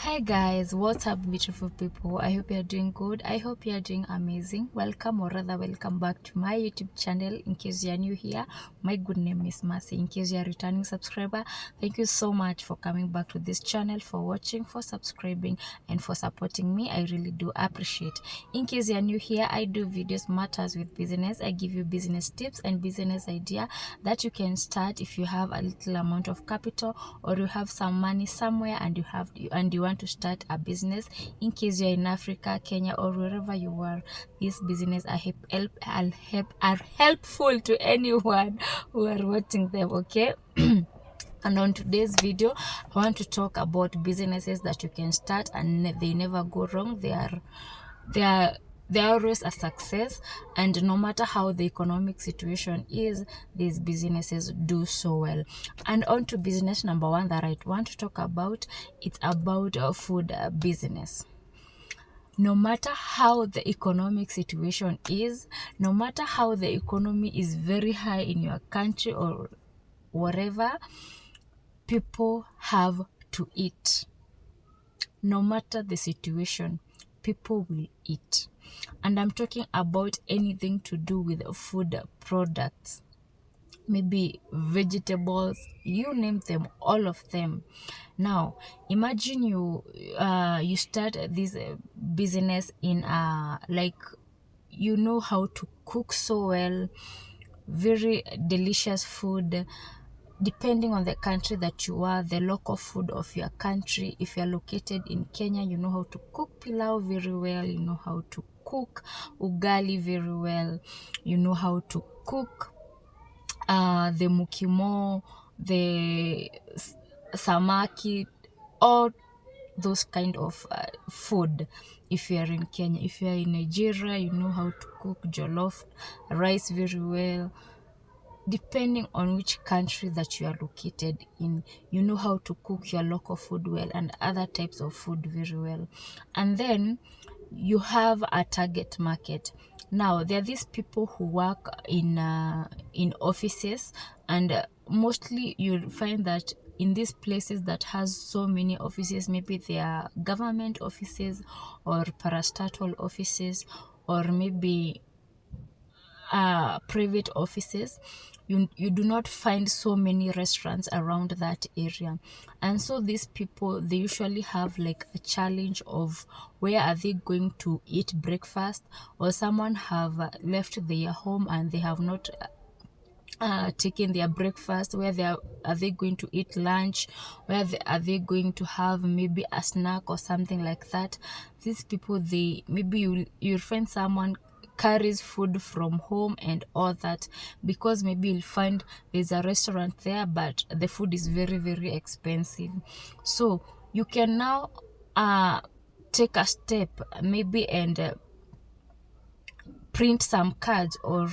Hi guys, what's up beautiful people? I hope you're doing good. I hope you're doing amazing. Welcome, or rather welcome back to my YouTube channel. In case you're new here, my good name is Mercy. In case you're a returning subscriber, thank you so much for coming back to this channel, for watching, for subscribing, and for supporting me. I really do appreciate. In case you're new here, I do videos matters with business. I give you business tips and business idea that you can start if you have a little amount of capital, or you have some money somewhere and you want to start a business. In case you're in Africa, Kenya, or wherever you are, this business are helpful to anyone who are watching them, okay? And on today's video, I want to talk about businesses that you can start and they never go wrong. They are they're always a success, and no matter how the economic situation is, these businesses do so well. And on to business number one that I want to talk about. It's about food business. No matter how the economic situation is, no matter how the economy is very high in your country or whatever, people have to eat. No matter the situation, people will eat. And I'm talking about anything to do with food products, maybe vegetables, you name them, all of them. Now imagine you start this business in like, you know how to cook so well, very delicious food. Depending on the country that you are, the local food of your country. If you're located in Kenya, you know how to cook pilau very well, you know how to cook ugali very well, you know how to cook the mukimo, the samaki, all those kind of food. If you are in Kenya, if you are in Nigeria, you know how to cook jollof rice very well. Depending on which country that you are located in, you know how to cook your local food well and other types of food very well. And then you have a target market. Now there are these people who work in offices, and mostly you'll find that in these places that has so many offices, maybe they are government offices or parastatal offices, or maybe private offices, you do not find so many restaurants around that area. And so these people, they usually have like a challenge of where are they going to eat breakfast, or someone have left their home and they have not taken their breakfast. Where are they going to eat lunch? Are they going to have maybe a snack or something like that? These people, they maybe you'll find someone carries food from home and all that, because maybe you'll find there's a restaurant there but the food is very, very expensive. So you can now take a step, maybe, and print some cards, or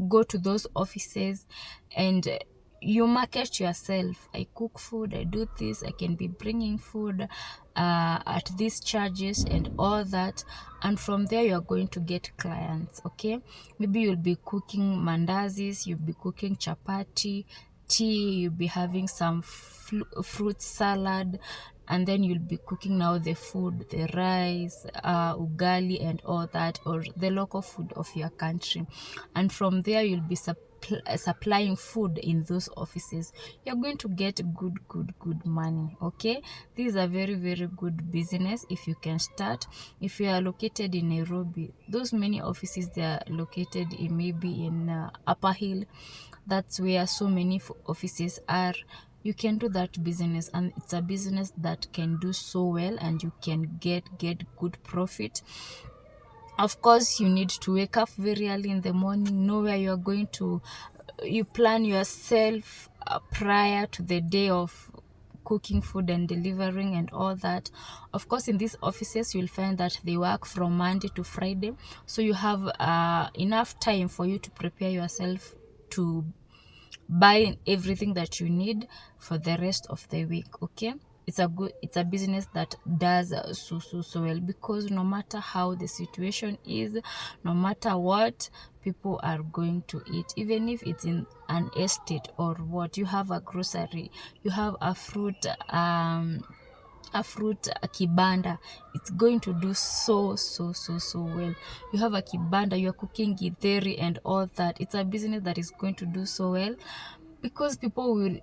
go to those offices and you market yourself. I cook food, I do this, I can be bringing food at these charges and all that. And from there you're going to get clients, okay? Maybe you'll be cooking mandazis, you'll be cooking chapati, tea, you'll be having some fruit salad, and then you'll be cooking now the food, the rice, ugali and all that, or the local food of your country. And from there you'll be supplying food in those offices. You're going to get good money, okay? This is a very, very good business if you can start. If you are located in Nairobi, those many offices, they are located in maybe in Upper Hill. That's where so many offices are. You can do that business, and it's a business that can do so well, and you can get good profit. Of course, you need to wake up very early in the morning, know where you are going to. You plan yourself prior to the day of cooking food and delivering and all that. Of course, in these offices you'll find that they work from Monday to Friday, so you have enough time for you to prepare yourself to buy everything that you need for the rest of the week, okay? It's a business that does so well, because no matter how the situation is, no matter what, people are going to eat. Even if it's in an estate or what, you have a grocery, you have a fruit a fruit, a kibanda, it's going to do so well. You have a kibanda, you're cooking githeri and all that, it's a business that is going to do so well, because people will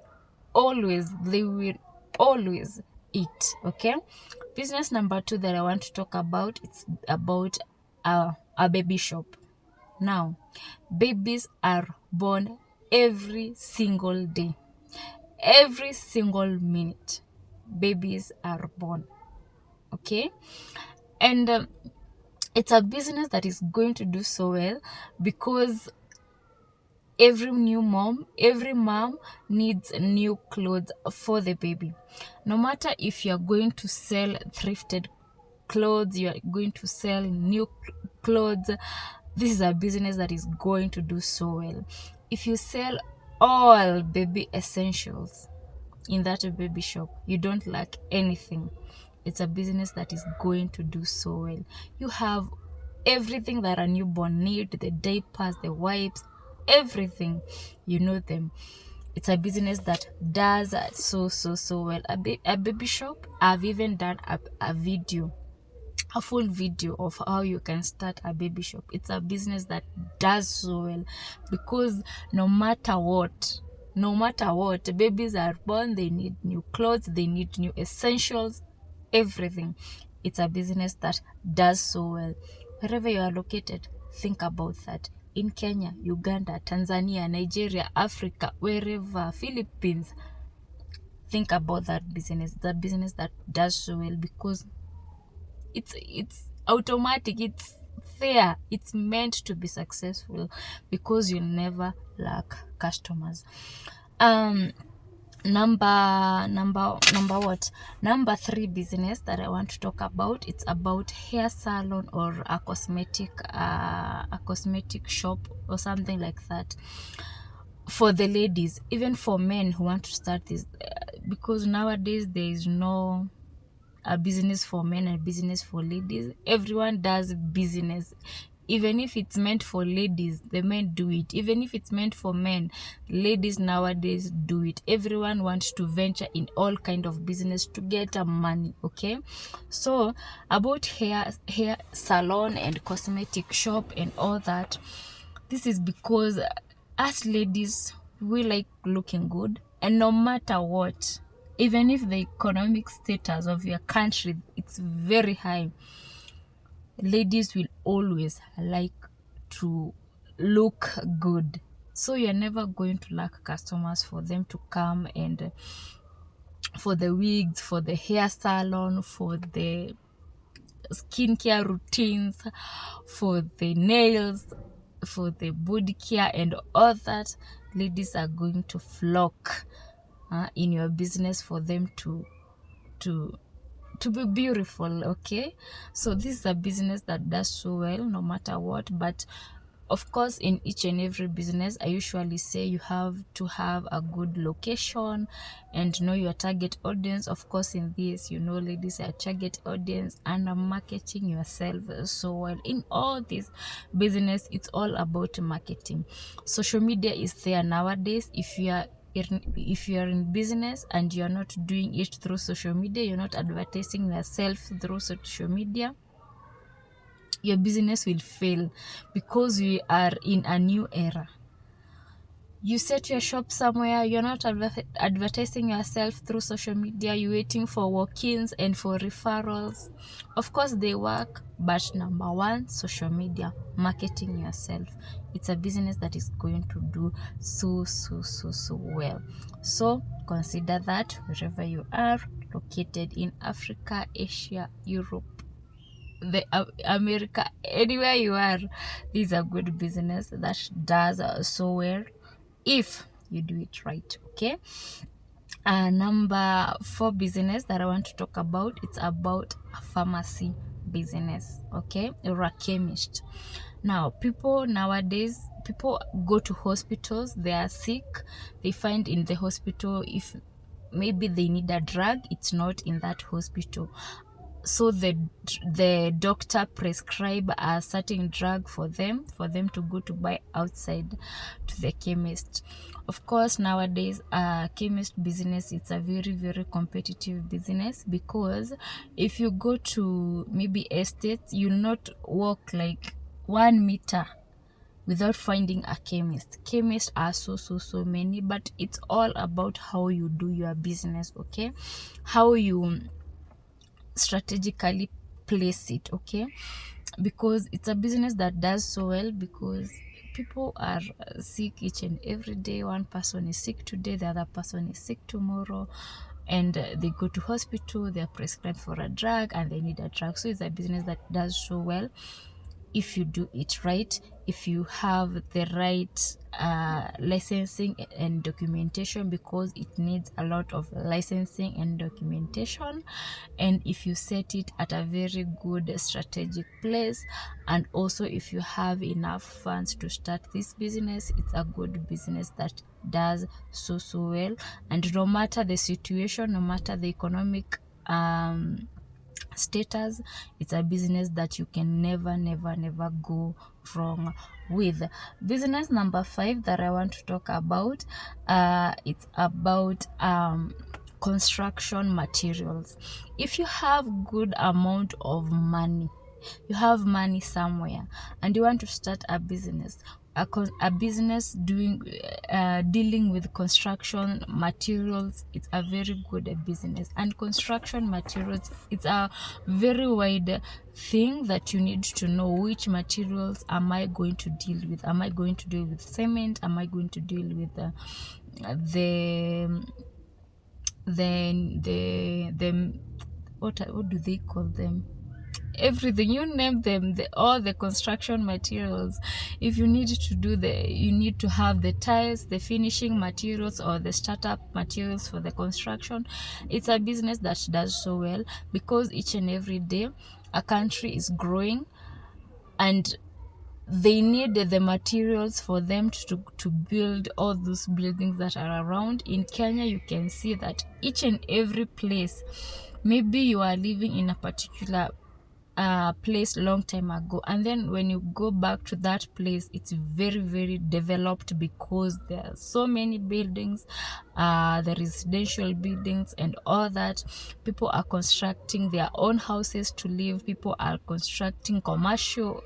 always eat. Okay, business number 2 that I want to talk about, it's about a baby shop. Now, babies are born every single day, every single minute. Babies are born. Okay, and it's a business that is going to do so well, because every mom needs new clothes for the baby. No matter if you're going to sell thrifted clothes, you're going to sell new clothes, this is a business that is going to do so well. If you sell all baby essentials in that baby shop, you don't lack anything. It's a business that is going to do so well. You have everything that a newborn need, the diapers, the wipes, everything, you know them. It's a business that does so well. A baby shop, I've even done a full video of how you can start a baby shop. It's a business that does so well, because no matter what, babies are born, they need new clothes, they need new essentials, everything. It's a business that does so well. Wherever you are located, think about that. In Kenya, Uganda, Tanzania, Nigeria, Africa, wherever, Philippines, think about that business. The business that does so well, because it's automatic, it's there, it's meant to be successful, because you'll never lack customers. Number 3 business that I want to talk about, it's about hair salon, or a cosmetic shop or something like that, for the ladies, even for men who want to start this, because nowadays there is no a business for men and business for ladies. Everyone does business. Even if it's meant for ladies, the men do it. Even if it's meant for men, ladies nowadays do it. Everyone wants to venture in all kind of business to get money. Okay, so about hair salon and cosmetic shop and all that, this is because us ladies, we like looking good, and no matter what, even if the economic status of your country it's very high, ladies will always like to look good. So you're never going to lack customers for them to come, and for the wigs, for the hair salon, for the skincare routines, for the nails, for the body care and all that. Ladies are going to flock in your business for them to be beautiful. Okay, so this is a business that does so well no matter what. But of course, in each and every business, I usually say you have to have a good location and know your target audience. Of course, in this, ladies are target audience, and marketing yourself so well. In all this business, it's all about marketing. Social media is there nowadays. If you are in business and you're not doing it through social media, you're not advertising yourself through social media, your business will fail, because we are in a new era. You set your shop somewhere, you're not advertising yourself through social media, you're waiting for walk-ins and for referrals. Of course they work, but number 1, social media, marketing yourself. It's a business that is going to do so well. So consider that wherever you are located, in Africa, Asia, Europe, America, anywhere you are, this is a good business that does so well if you do it right. Okay, number 4 business that I want to talk about, it's about a pharmacy business. Okay, or a chemist. Now, people nowadays, people go to hospitals, they are sick, they find in the hospital, if maybe they need a drug, it's not in that hospital. so the doctor prescribe a certain drug for them to go to buy outside to the chemist. Of course, nowadays chemist business, it's a very very competitive business, because if you go to maybe estates, you'll not walk like 1 meter without finding a chemist. Chemists are so many, but it's all about how you do your business, okay? How you strategically place it, okay? Because it's a business that does so well, because people are sick each and every day. One person is sick today, the other person is sick tomorrow, and they go to hospital, they're prescribed for a drug and they need a drug. So it's a business that does so well if you do it right, if you have the right licensing and documentation, because it needs a lot of licensing and documentation, and if you set it at a very good strategic place, and also if you have enough funds to start this business, it's a good business that does so well. And no matter the situation, no matter the economic status, it's a business that you can never go wrong with. Business number 5 that I want to talk about, it's about construction materials. If you have good amount of money, you have money somewhere, and you want to start a business, a business doing dealing with construction materials, it's a very good business. And construction materials, it's a very wide thing that you need to know which materials am I going to deal with. Am I going to deal with cement? Am I going to deal with the what do they call them, everything, you name them, all the construction materials. If you need to do you need to have the tiles, the finishing materials, or the startup materials for the construction. It's a business that does so well, because each and every day a country is growing, and they need the materials for them to build all those buildings that are around. In Kenya, you can see that each and every place, maybe you are living in a particular place long time ago, and then when you go back to that place, it's very developed, because there are so many buildings, the residential buildings and all that. People are constructing their own houses to live, people are constructing commercial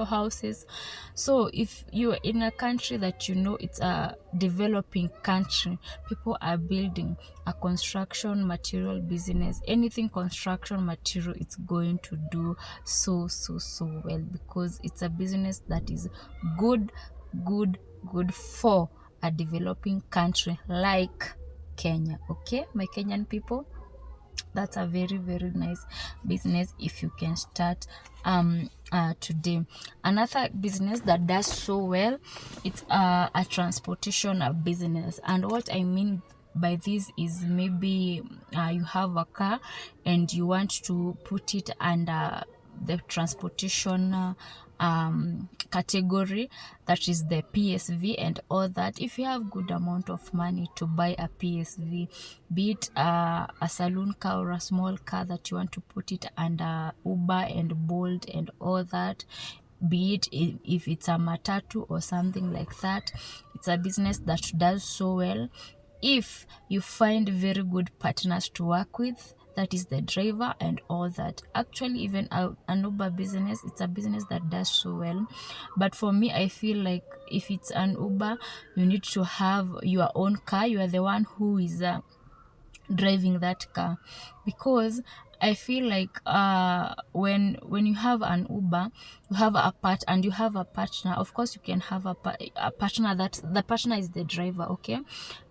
houses. So if you're in a country that you know it's a developing country, people are building a construction material business. Anything construction material, it's going to do so well, because it's a business that is good for a developing country like Kenya. Okay, my Kenyan people, that's a very nice business if you can start today. Another business that does so well, it's a transportation business. And what I mean by this is, maybe you have a car and you want to put it under the transportation category, that is the PSV and all that. If you have good amount of money to buy a PSV, be it a saloon car or a small car that you want to put it under Uber and Bolt and all that, be it if it's a matatu or something like that, it's a business that does so well if you find very good partners to work with, that is the driver and all that. Actually, even an Uber business, it's a business that does so well. But for me, I feel like if it's an Uber, you need to have your own car. You are the one who is driving that car, because I feel like when you have an Uber, you have a partner. Of course, you can have a partner, that the partner is the driver, okay?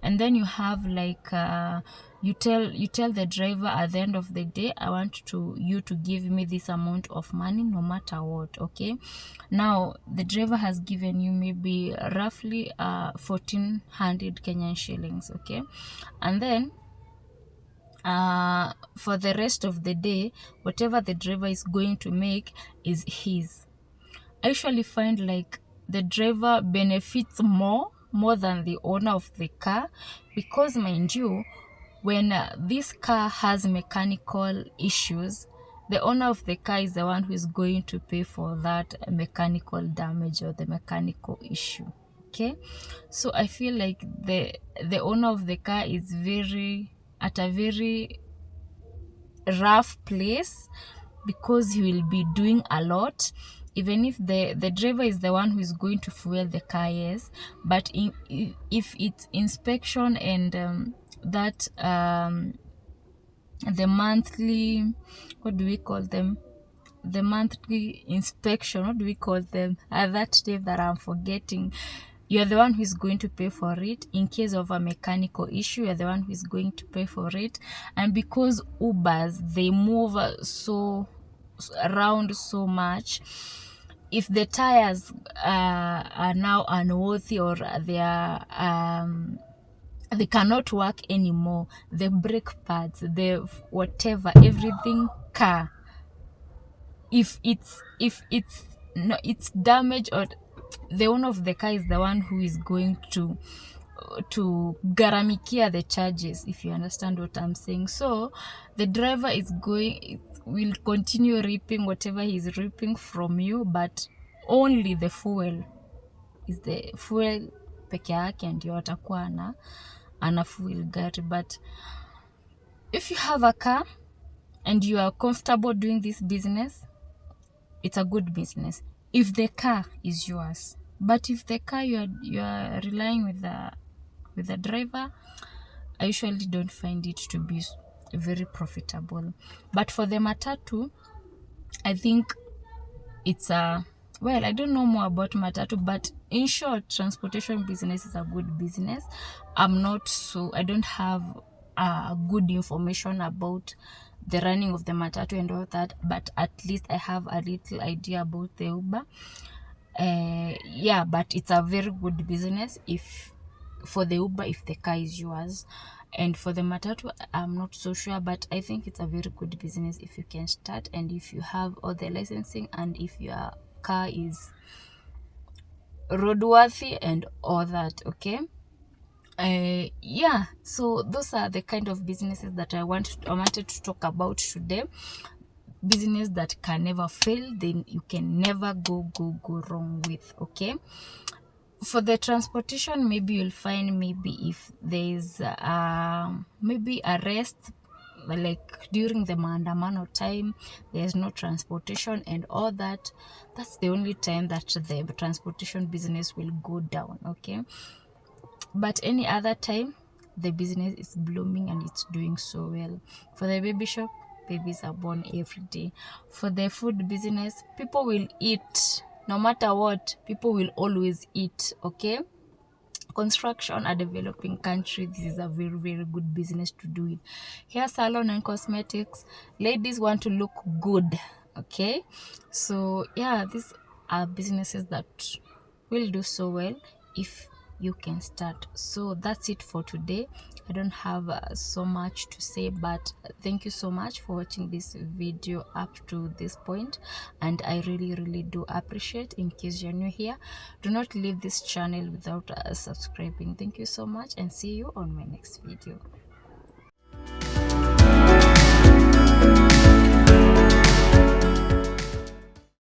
And then you have like you tell the driver, at the end of the day, I want you to give me this amount of money no matter what, okay? Now the driver has given you maybe roughly 1400 Kenyan shillings, okay? And then for the rest of the day, whatever the driver is going to make is his. I usually find like the driver benefits more than the owner of the car, because mind you, when this car has mechanical issues, the owner of the car is the one who is going to pay for that mechanical damage or the mechanical issue. Okay, so I feel like the owner of the car is at a very rough place, because he will be doing a lot. Even if the driver is the one who is going to fuel the car, yes, but if it's inspection and that the monthly, what do we call them, the monthly inspection, what do we call them, that name that I'm forgetting, you're the one who is going to pay for it. In case of a mechanical issue, you're the one who is going to pay for it. And because Ubers, they move around so much, if the tires are now unworthy, or they cannot work anymore, the brake pads, the whatever, everything car, if it's no, it's damaged, or the owner of the car is the one who is going to garamikia the charges, if you understand what I'm saying. So the driver will continue reaping whatever he's reaping from you, but only the fuel peke yake ndio atakuwa ana fuel gari. But if you have a car and you are comfortable doing this business, it's a good business if the car is yours. But if the car you are relying with the driver, I usually don't find it to be very profitable. But for the matatu, I think it's well, I don't know more about matatu, but in short, transportation business is a good business. I don't have good information about the running of the matatu and all that, but at least I have a little idea about the Uber. Yeah, but it's a very good business for the Uber, if the car is yours. And for the matatu, I'm not so sure, but I think it's a very good business if you can start, and if you have all the licensing, and if your car is roadworthy and all that. Okay, yeah, so those are the kind of businesses that I wanted to talk about today. Business that can never fail, then you can never go wrong with. Okay, for the transportation, maybe you'll find, maybe if there's maybe arrest, like during the maandamano time, there's no transportation and all that, that's the only time that the transportation business will go down. Okay, but any other time, the business is blooming and it's doing so well. For the baby shop, babies are born every day. For the food business, people will eat no matter what. People will always eat. Okay, construction, a developing country, this is a very, very good business to do it. Hair salon and cosmetics, ladies want to look good. Okay, so yeah, these are businesses that will do so well if you can start. So that's it for today. I don't have so much to say, but thank you so much for watching this video up to this point, and I really do appreciate. In case you're new here, do not leave this channel without subscribing. Thank you so much, and see you on my next video.